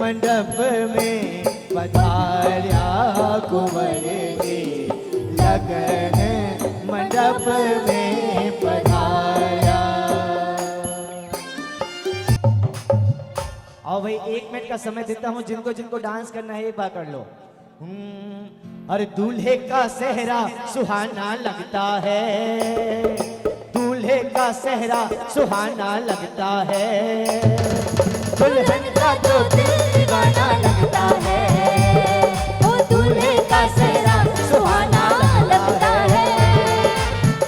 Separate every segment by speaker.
Speaker 1: मंडप में पधार्या कुंवर जी, लगन मंडप में पधार्या। और भाई 1 मिनट का समय देता हूं, जिनको जिनको डांस करना है एक बार कर लो। अरे दूल्हे का सेहरा सुहाना लगता है, दूल्हे का सेहरा सुहाना लगता है, दुल्हन का तो दिल दीवाना लगता है,
Speaker 2: ओ दूल्हे का सेहरा सुहाना लगता है,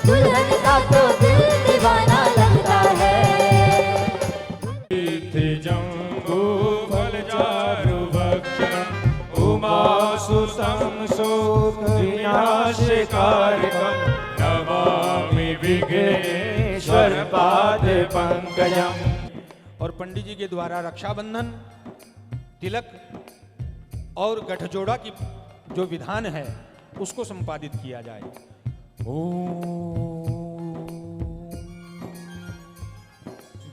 Speaker 2: दुल्हन का तो दिल दीवाना लगता है।
Speaker 3: जंबू फल चारु भक्षण उमासुतं विनाशकारकं नमामि विघ्नेश्वर पाद पंकजम्।
Speaker 4: और पंडित जी के द्वारा रक्षाबंधन, तिलक और गठजोड़ा की जो विधान है उसको संपादित किया जाए।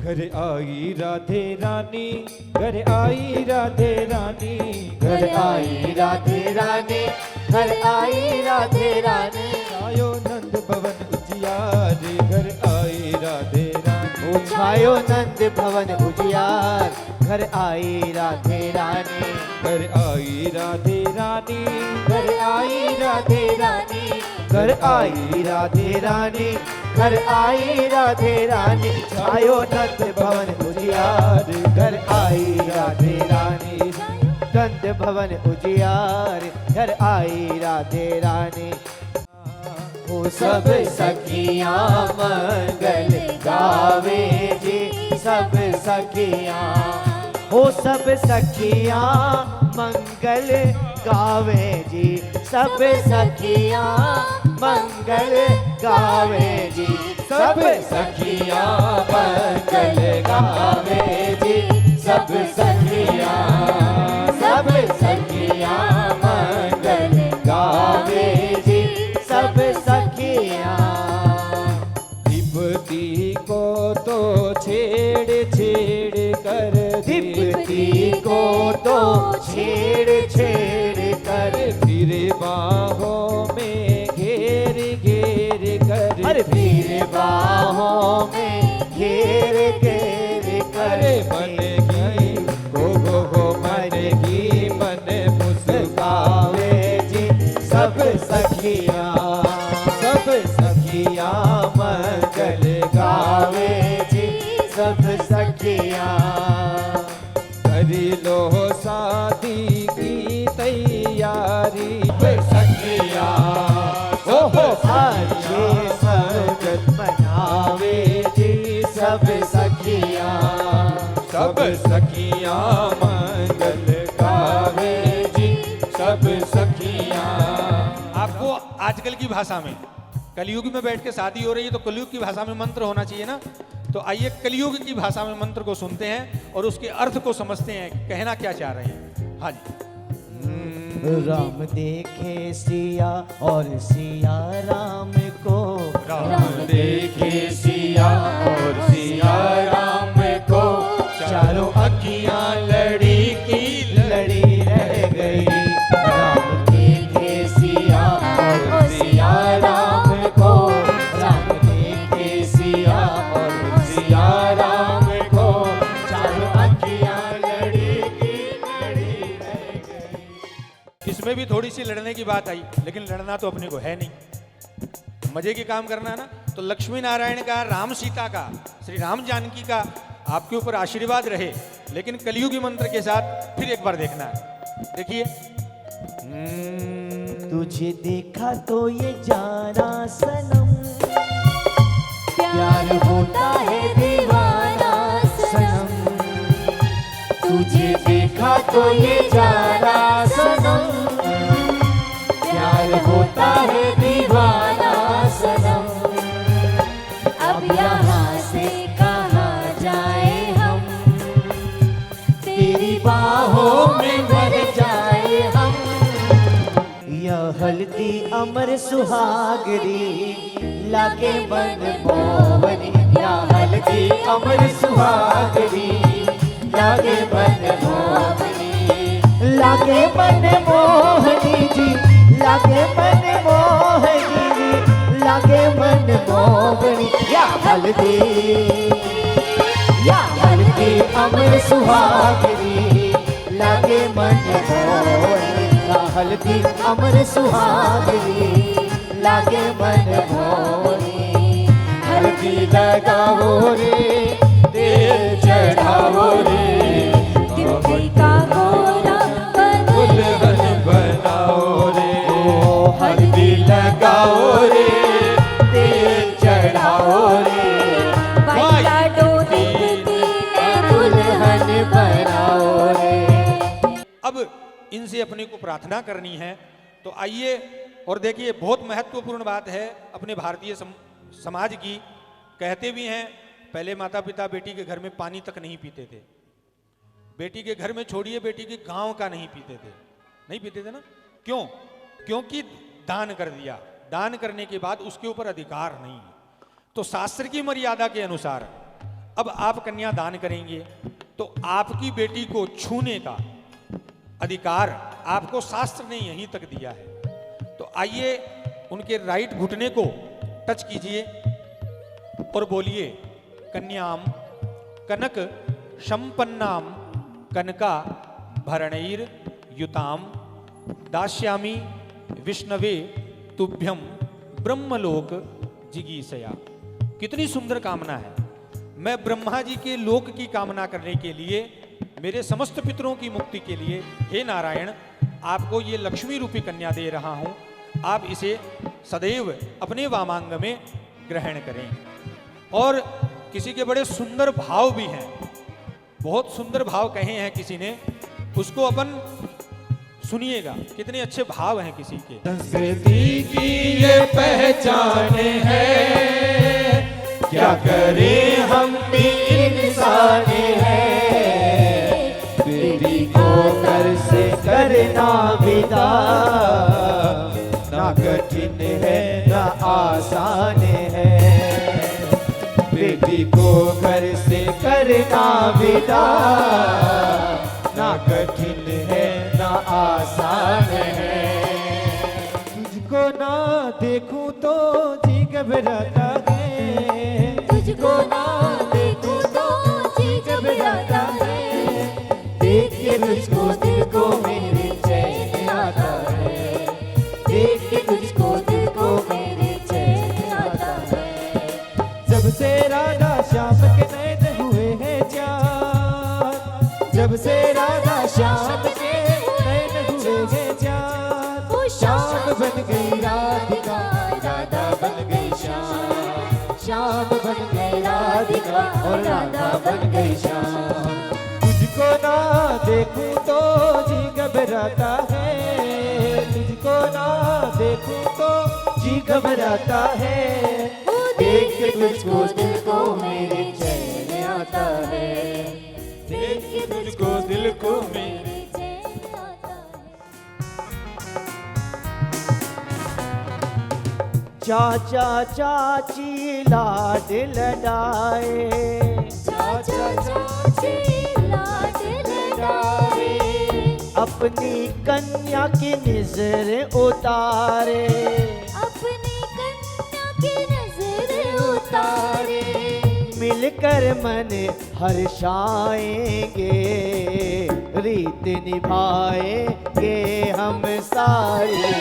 Speaker 3: घर आई राधे रानी, घर आई राधे रानी,
Speaker 1: घर आई राधे रानी, घर आई राधे रानी,
Speaker 3: आयो नंद भवन उजियार, घर आई राधे रानी,
Speaker 1: छायो नंद भवन उजियार, घर आई राधे रानी,
Speaker 3: घर आई राधे रानी,
Speaker 1: घर आई राधे रानी, घर आई राधे रानी, घर आई राधे रानी, छायो नंद भवन उजियार, घर आई राधे रानी, नंद भवन उजियार, घर आई राधे रानी। ओ सब सखियां मंगल गावे जी, सब सखियां, ओ सब सखियां मंगल गावे जी, सब सखियां मंगल गावे जी, सब सखियां मंगल गावे जी, सब सखियां, सब सखियां मंगल गावे जी, सब सखियां।
Speaker 3: दीप्ति को तो छेड़ छेड़ कर,
Speaker 1: दीप्ति को तो छेड़ छेड़ कर,
Speaker 3: फिर बाहों में घेर घेर कर,
Speaker 1: अरे फिर बाहों में घेर घेर कर,
Speaker 3: मन की गो मन की मन मुस्कावे
Speaker 1: जी, सब सखियां, सब सखियां मंगल गावे जी, सब सखियां।
Speaker 3: कर लो शादी की तैयारी,
Speaker 1: सखियां ओहो अच्छे संगत मनावे जी, सब सखियां,
Speaker 3: सब सखियां मंगल गावे जी, सब सखियां।
Speaker 4: आपको आजकल की भाषा में, कलयुग में बैठ के शादी हो रही है तो कलयुग की भाषा में मंत्र होना चाहिए ना, तो आइए कलयुग की भाषा में मंत्र को सुनते हैं और उसके अर्थ को समझते हैं, कहना क्या चाह रहे हैं। हाँ जी।
Speaker 1: राम देखे सिया और सिया राम को,
Speaker 3: राम देखे सिया और सिया राम को,
Speaker 1: चारों अखियां लड़ी की लड़ी रह गई। राम देखे सिया और सिया राम को, राम देखे सिया और सिया राम को, चारों अखियां लड़ी की लड़ी रह गई।
Speaker 4: इसमें भी थोड़ी सी लड़ने की बात आई, लेकिन लड़ना तो अपने को है नहीं, मजे की काम करना है ना। तो लक्ष्मी नारायण का, राम सीता का, श्री राम जानकी का आपके ऊपर आशीर्वाद रहे, लेकिन कलयुगी मंत्र के साथ फिर एक बार देखना है। देखिए।
Speaker 1: तुझे देखा तो ये जाना सनम, प्यार होता है दीवाना सनम, तुझे देखा तो ये जाना सनम, प्यार होता है दीवाना सनम। अब यहाँ से कहाँ जाए हम, तेरी बाहों में मर जाए हम। यह हल्दी अमर सुहागरी लागे मन मोहनी, यह हल्दी अमर सुहागरी लागे मन मोहनी, लागे मन मोहनी जी, लागे मन मोहनी जी, लागे मन मोहनी। या हल्दी अमर सुहागनी, लागे मन मोहनी। या हल्दी अमर सुहागनी, लागे मन मोहनी। हल्दी लगाओ रे, तेल चढ़ाओ रे,
Speaker 2: तिमकी का गोरा
Speaker 3: दुल्हन बनाओ रे,
Speaker 1: हल्दी लगाओ रे, तेल चढ़ाओ रे,
Speaker 2: बाइका डोली ने दुल्हन
Speaker 1: बनाओ रे।
Speaker 4: अब इनसे अपने को प्रार्थना करनी है, तो आइए और देखिए बहुत महत्वपूर्ण बात है अपने भारतीय समाज की। कहते भी हैं पहले माता पिता बेटी के घर में पानी तक नहीं पीते थे, बेटी के घर में छोड़िए, बेटी के गांव का नहीं पीते थे, नहीं पीते थे ना। क्यों? क्योंकि दान कर दिया, दान करने के बाद उसके ऊपर अधिकार नहीं। तो शास्त्र की मर्यादा के अनुसार अब आप कन्या दान करेंगे तो आपकी बेटी को छूने का अधिकार आपको शास्त्र ने यहीं तक दिया है। तो आइए उनके राइट घुटने को टच कीजिए और बोलिए, कन्याम कनक संपन्नाम कनका भरणैर युताम दास्यामि विष्णवे तुभ्यम ब्रह्मलोक जिगीषया। कितनी सुंदर कामना है। मैं ब्रह्मा जी के लोक की कामना करने के लिए, मेरे समस्त पितरों की मुक्ति के लिए, हे नारायण आपको ये लक्ष्मी रूपी कन्या दे रहा हूं, आप इसे सदैव अपने वामांग में ग्रहण करें। और किसी के बड़े सुंदर भाव भी हैं, बहुत सुंदर भाव कहे हैं किसी ने, उसको अपन सुनिएगा, कितने अच्छे भाव हैं किसी के।
Speaker 3: संस्कृति की ये पहचान है, क्या करें हम भी इंसान है। बेटी को कर से करना विदा, ना कठिन है ना आसान है। बेटी को घर से करना विदा, ना कठिन है ना आसान है। तुझको ना देखूं तो जी घबराता है,
Speaker 2: तुझको ना देखूं तो जी घबराता है।
Speaker 1: देख के तुझको दिल को मेरे चैन आता है,
Speaker 2: देख के तुझको दिल को मेरे चैन आता है।
Speaker 3: जब से राधा श्याम के नैन हुए हैं चार, जब से राधा श्याम के नैन हुए हैं चार।
Speaker 2: वो
Speaker 3: श्याम बन गई राधिका, राधा बन गई श्याम।
Speaker 2: श्याम बन गई राधिका और राधा बन गई श्याम।
Speaker 3: तुझको ना देखूं तो जी घबराता है, तुझको ना देखूं तो जी घबराता है।
Speaker 2: देख के तुझको दिल को मेरे चैन आता है, देख के तुझको दिल को मेरे चैन आता है।
Speaker 1: चाचा चाची लाड लडाए,
Speaker 2: चाचा चाची लाड लडाए,
Speaker 1: अपनी कन्या की नजर उतारे,
Speaker 2: अपनी कन्या की नजर उतारे।
Speaker 1: मिलकर मन हर्षाएंगे, रीत निभाएंगे हम सारे,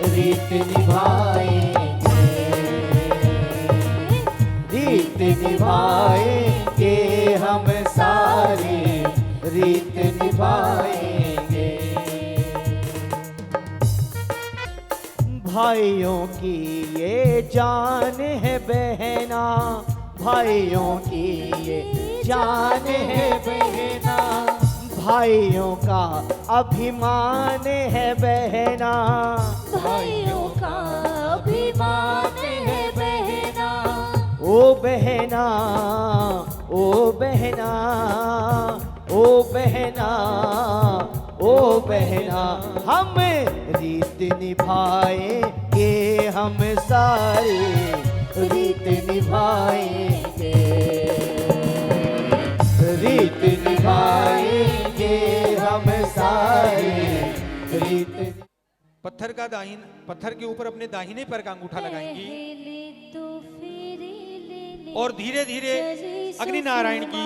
Speaker 1: रीत निभाएंगे, रीत निभाएंगे हम सारे, रीत निभाएंगे। भाइयों की ये जान है बहना, भाइयों की ये जान है बहना, भाइयों का अभिमान है बहना,
Speaker 2: भाइयों का अभिमान है बहना।
Speaker 1: ओ बहना, ओ बहना, ओ बहना, ओ बहना, हम रीत निभाएंगे हम सारे, रीत निभाएंगे, रीत निभाएंगे हम सारे,
Speaker 3: प्रीत।
Speaker 4: पत्थर का पत्थर के ऊपर अपने दाहिने पैर का अंगूठा लगाएंगी
Speaker 2: पहले तो फेरे लेने
Speaker 4: और धीरे धीरे अग्नि नारायण की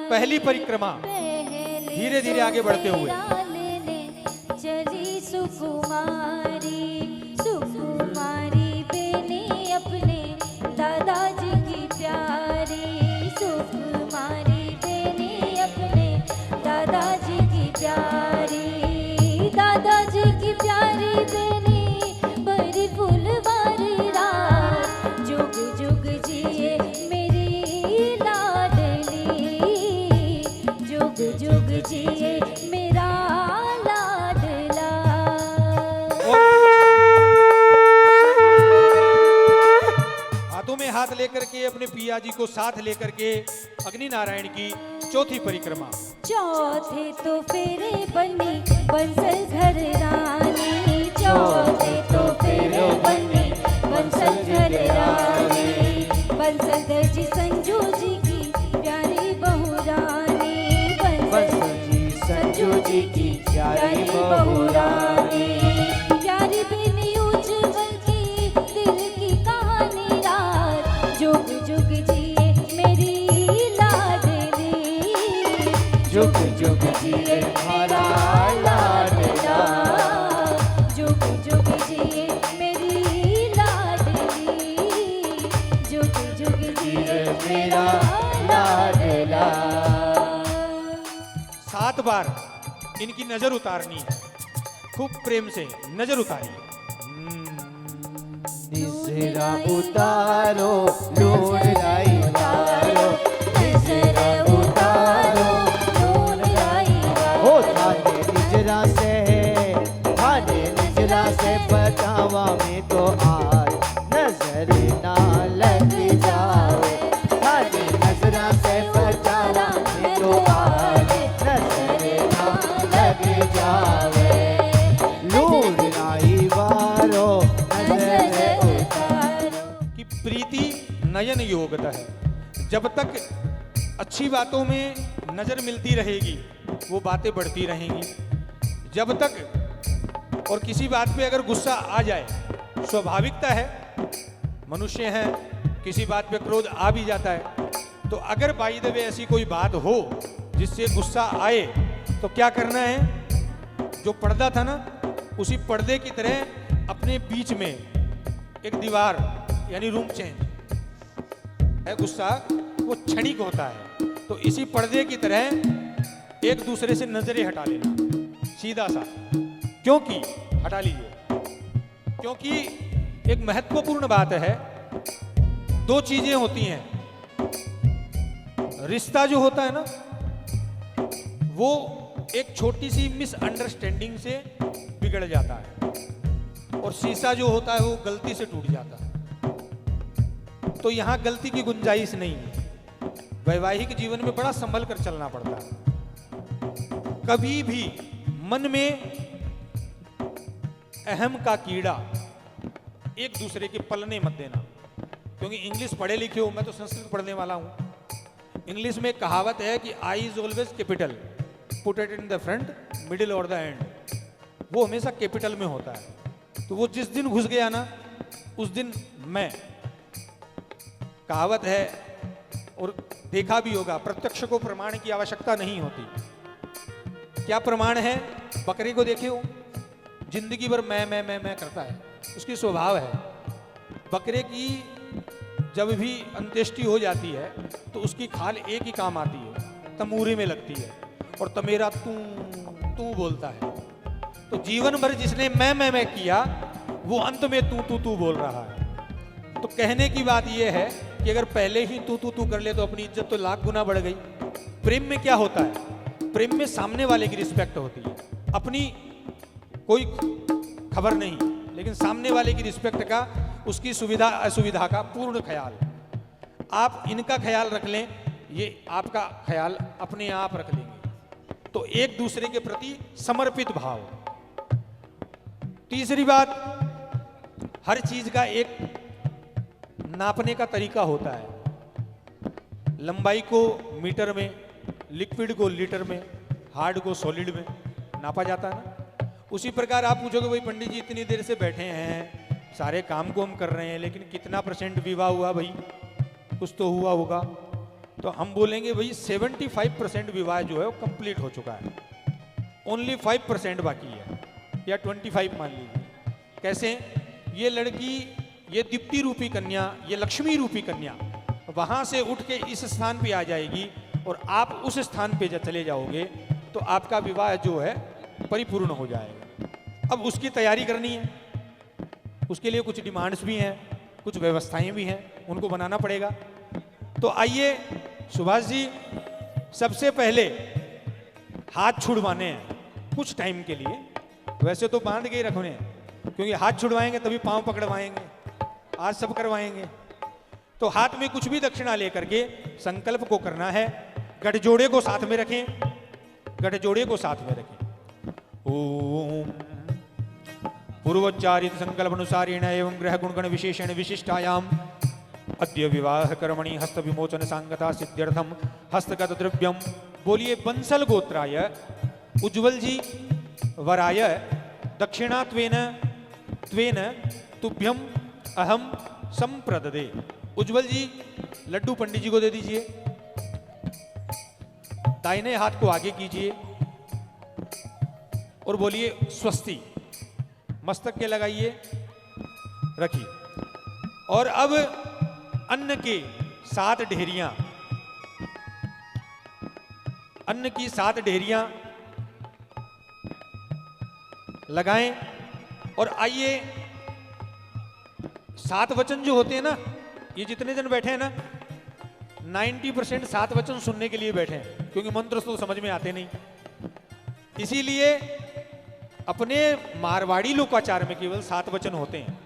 Speaker 4: पहली परिक्रमा धीरे धीरे आगे बढ़ते हुए
Speaker 2: चली सुकुमारी सुकुमारी बेने अपने दादाजी की प्यारी सुकुमारी बेने अपने दादाजी की प्यारी दादाजी की प्यारी बेने बड़ी फुलवारी रात जुग जुग जिए मेरी लाडली जुग जुग जिए मेरा लाडला।
Speaker 4: हाथों में हाथ लेकर के अपने पिया जी को साथ लेकर के अग्नि नारायण की चौथी परिक्रमा।
Speaker 2: चौथे तो फेरे बनी बंसल घर रानी चौथे तो फेरे बनी बंसल घर रानी बंसल दर्जी संजू जी की प्यारी बहू रानी बंसल जी संजू जी की प्यारी बहू रानी प्यारी बेनी उज्जवल की दिल की कहानी रात जुग जुग जिए मेरी लाडली जुग जुग जिए मेरा लाडला जुग जुग जिए मेरी लाडली जुग जुग जिए मेरा लाडला।
Speaker 4: 7 बार इनकी नजर उतारनी है, खूब प्रेम से नजर उतारिए।
Speaker 3: निजरा उतारो लोड लाई उतारो निजरा उतारो
Speaker 2: लोड लाई
Speaker 3: हो थाने निजरा से बतावा में तो आज नजर ना लग जाए थाने नजरा से बतावा में तो आज नजर ना लग जाए लोड लाई वारो नजर
Speaker 2: उतारो
Speaker 4: कि प्रीति नयन योगता है। जब तक अच्छी बातों में नजर मिलती रहेगी वो बातें बढ़ती रहेंगी। जब तक और किसी बात पे अगर गुस्सा आ जाए, स्वाभाविकता है, मनुष्य हैं, किसी बात पे क्रोध आ भी जाता है। तो अगर बाय द वे ऐसी कोई बात हो जिससे गुस्सा आए तो क्या करना है, जो पर्दा था ना उसी पर्दे की तरह अपने बीच में एक दीवार यानी रूम चेंज है। गुस्सा वो क्षणिक होता है, तो इसी पर्दे की तरह एक दूसरे से नजरें हटा लेना सीधा सा। क्योंकि हटा लीजिए, क्योंकि एक महत्वपूर्ण बात है। 2 चीजें होती हैं, रिश्ता जो होता है ना वो एक छोटी सी मिसअंडरस्टैंडिंग से बिगड़ जाता है, और शीशा जो होता है वो गलती से टूट जाता है। तो यहां गलती की गुंजाइश नहीं है। वैवाहिक जीवन में बड़ा संभल कर चलना पड़ता है। कभी भी मन में अहम का कीड़ा एक दूसरे के पलने मत देना। क्योंकि इंग्लिश पढ़े लिखे हो, मैं तो संस्कृत पढ़ने वाला हूं। इंग्लिश में कहावत है कि I is always capital, put it in the front, middle और द एंड। वो हमेशा कैपिटल में होता है। तो वो जिस दिन घुस गया ना उस दिन मैं, कहावत है और देखा भी होगा, प्रत्यक्ष को प्रमाण की आवश्यकता नहीं होती। क्या प्रमाण है? बकरी को देखे हो, जिंदगी भर मैं करता है, उसकी स्वभाव है। बकरे की जब भी अंत्येष्टि हो जाती है तो उसकी खाल एक ही काम आती है, तमूरी में लगती है और तमेरा तू बोलता है। तो जीवन भर जिसने मैं किया वो अंत में तू बोल रहा है। तो कहने की बात यह है कि अगर पहले ही तू कर ले तो अपनी इज्जत तो लाख गुना बढ़ गई। प्रेम में क्या होता है? प्रेम में सामने वाले की रिस्पेक्ट होती है, अपनी कोई खबर नहीं, लेकिन सामने वाले की रिस्पेक्ट का, उसकी सुविधा असुविधा का पूर्ण ख्याल। आप इनका ख्याल रख लें, ये आपका ख्याल अपने आप रख लेंगे। तो एक दूसरे के प्रति समर्पित भाव। तीसरी बात, हर चीज का एक नापने का तरीका होता है। लंबाई को मीटर में, लिक्विड को लीटर में, हार्ड को सॉलिड में नापा जाता है ना। उसी प्रकार आप पूछोगे भाई पंडित जी इतनी देर से बैठे हैं, सारे काम को हम कर रहे हैं, लेकिन कितना % विवाह हुआ भाई? कुछ तो हुआ होगा। तो हम बोलेंगे भाई 75% विवाह जो है वो कंप्लीट हो चुका है, ओनली 5% बाकी है, या 25 मान लीजिए। कैसे? ये लड़की, ये दीप्ति रूपी कन्या, ये लक्ष्मी रूपी कन्या वहां से उठ के इस स्थान पे आ जाएगी और आप उस स्थान पे जब चले जाओगे तो आपका विवाह जो है परिपूर्ण हो जाएगा। अब उसकी तैयारी करनी है, उसके लिए कुछ डिमांड्स भी हैं, कुछ व्यवस्थाएं भी हैं, उनको बनाना पड़ेगा। तो आइए सुभाष जी, सबसे पहले हाथ छुड़वाने हैं कुछ टाइम के लिए। वैसे तो बांध के ही रखने हैं, क्योंकि हाथ छुड़वाएंगे तभी पांव पकड़वाएंगे, आज सब करवाएंगे। तो हाथ में कुछ भी दक्षिणा लेकर के संकल्प को करना है। गठजोड़े को साथ में रखें, गठजोड़े को साथ में रखें। ओम पूर्वोच्चारित संकल्प अनुसारेण एवं ग्रह गुणगण विशेषण विशिष्टायाम अद्य विवाह कर्मणि हस्त विमोचन सांगता सिद्ध्यर्थम हस्तगत द्रव्यम। बोलिए बंसल गोत्राय उज्ज्वल जी वराय दक्षिणा त्वेन तुभ्यम अहम संप्रददे। उज्ज्वल जी लड्डू पंडित जी को दे दीजिए, दाहिने हाथ को आगे कीजिए और बोलिए स्वस्ति, मस्तक के लगाइए, रखिए। और अब अन्न के 7 ढेरियां, अन्न की 7 ढेरियां लगाएं और आइए 7 वचन जो होते हैं ना, ये जितने जन बैठे हैं ना 90% 7 वचन सुनने के लिए बैठे हैं, क्योंकि मंत्र तो समझ में आते नहीं। इसीलिए अपने मारवाड़ी लोकाचार में केवल 7 वचन होते हैं,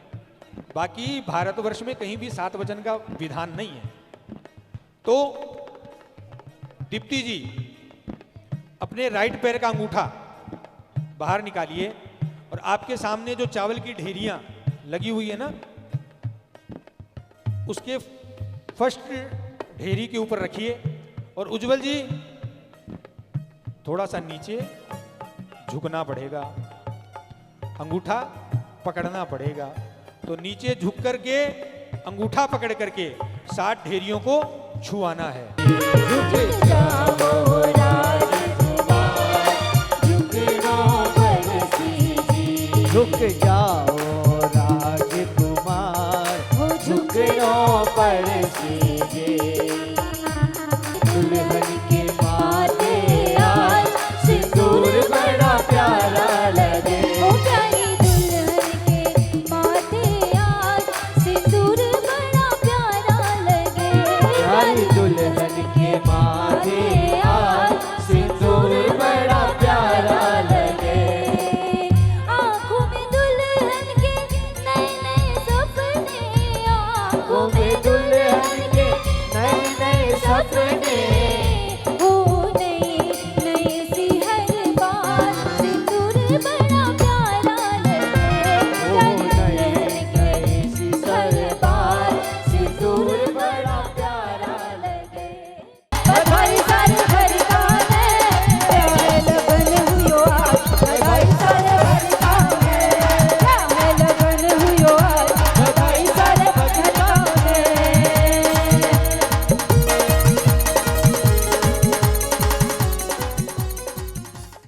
Speaker 4: बाकी भारतवर्ष में कहीं भी 7 वचन का विधान नहीं है। तो दीप्ति जी अपने राइट पैर का अंगूठा बाहर निकालिए और आपके सामने जो चावल की ढेरियां लगी हुई है ना, उसके फर्स्ट ढेरी के ऊपर रखिए और उज्ज्वल जी थोड़ा सा नीचे झुकना पड़ेगा, अंगूठा पकड़ना पड़ेगा। तो नीचे झुक करके अंगूठा पकड़ करके 7 ढेरियों को छुआना है।
Speaker 2: झुक जाओ राजकुमार, झुकना बरसी जी।
Speaker 1: झुक जा